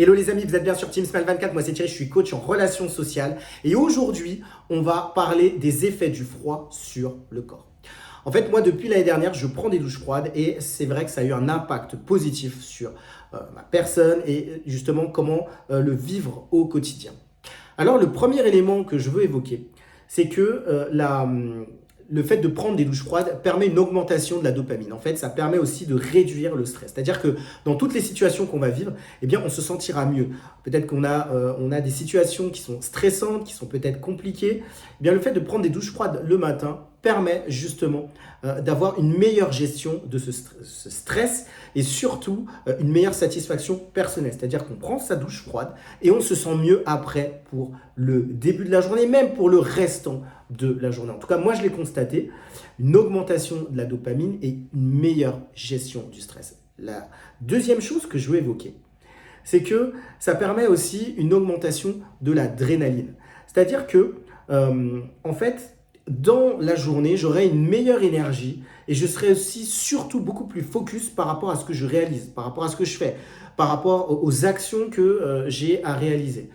Hello les amis, vous êtes bien sur Team Smile 24, moi c'est Thierry, je suis coach en relations sociales et aujourd'hui on va parler des effets du froid sur le corps. En fait moi depuis l'année dernière je prends des douches froides et c'est vrai que ça a eu un impact positif sur ma personne et justement comment le vivre au quotidien. Alors le premier élément que je veux évoquer, c'est que le fait de prendre des douches froides permet une augmentation de la dopamine. En fait, ça permet aussi de réduire le stress. C'est-à-dire que dans toutes les situations qu'on va vivre, eh bien, on se sentira mieux. Peut-être qu'on a des situations qui sont stressantes, qui sont peut-être compliquées. Eh bien, le fait de prendre des douches froides le matin permet justement d'avoir une meilleure gestion de ce stress et surtout une meilleure satisfaction personnelle. C'est-à-dire qu'on prend sa douche froide et on se sent mieux après pour le début de la journée, même pour le restant de la journée. En tout cas, moi, je l'ai constaté, une augmentation de la dopamine et une meilleure gestion du stress. La deuxième chose que je veux évoquer, c'est que ça permet aussi une augmentation de l'adrénaline. C'est-à-dire que, en fait, dans la journée, j'aurai une meilleure énergie et je serai aussi surtout beaucoup plus focus par rapport à ce que je réalise, par rapport à ce que je fais, par rapport aux actions que j'ai à réaliser.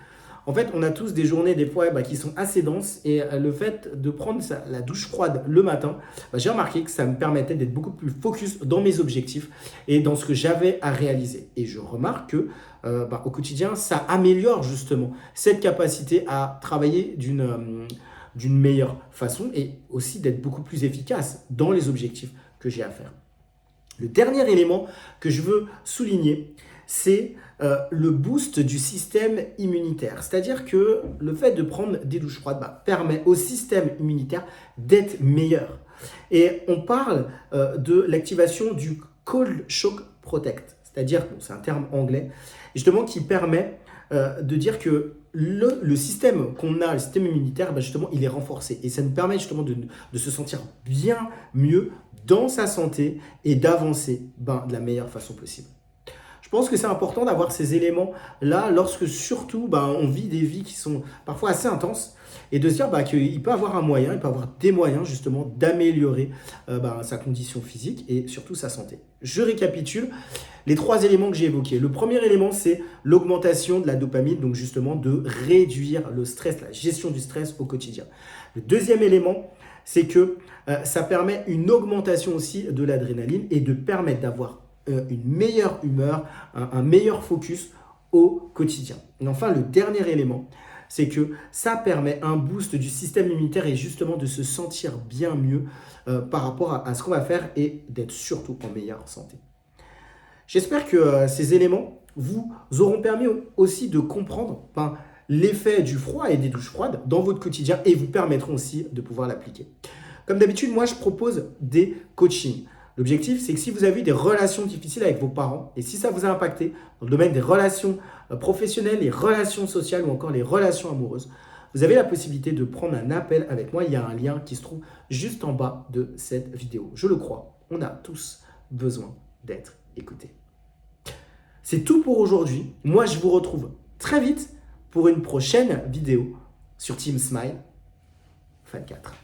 En fait, on a tous des journées des fois qui sont assez denses et le fait de prendre la douche froide le matin, j'ai remarqué que ça me permettait d'être beaucoup plus focus dans mes objectifs et dans ce que j'avais à réaliser. Et je remarque que au quotidien, ça améliore justement cette capacité à travailler d'une meilleure façon et aussi d'être beaucoup plus efficace dans les objectifs que j'ai à faire. Le dernier élément que je veux souligner, c'est le boost du système immunitaire. C'est-à-dire que le fait de prendre des douches froides permet au système immunitaire d'être meilleur. Et on parle de l'activation du Cold Shock Protect. C'est-à-dire, c'est un terme anglais, justement qui permet de dire que le système qu'on a, le système immunitaire, justement, il est renforcé. Et ça nous permet justement de se sentir bien mieux dans sa santé et d'avancer de la meilleure façon possible. Je pense que c'est important d'avoir ces éléments-là lorsque surtout on vit des vies qui sont parfois assez intenses et de se dire qu'il peut avoir un moyen, il peut avoir des moyens justement d'améliorer sa condition physique et surtout sa santé. Je récapitule les 3 éléments que j'ai évoqués. Le premier élément, c'est l'augmentation de la dopamine, donc justement de réduire le stress, la gestion du stress au quotidien. Le deuxième élément, c'est que ça permet une augmentation aussi de l'adrénaline et de permettre d'avoir une meilleure humeur, un meilleur focus au quotidien. Et enfin, le dernier élément, c'est que ça permet un boost du système immunitaire et justement de se sentir bien mieux par rapport à ce qu'on va faire et d'être surtout en meilleure santé. J'espère que ces éléments vous auront permis aussi de comprendre l'effet du froid et des douches froides dans votre quotidien et vous permettront aussi de pouvoir l'appliquer. Comme d'habitude, moi, je propose des coachings. L'objectif, c'est que si vous avez eu des relations difficiles avec vos parents et si ça vous a impacté dans le domaine des relations professionnelles, les relations sociales ou encore les relations amoureuses, vous avez la possibilité de prendre un appel avec moi. Il y a un lien qui se trouve juste en bas de cette vidéo. Je le crois, on a tous besoin d'être écoutés. C'est tout pour aujourd'hui. Moi, je vous retrouve très vite pour une prochaine vidéo sur Team Smile 24.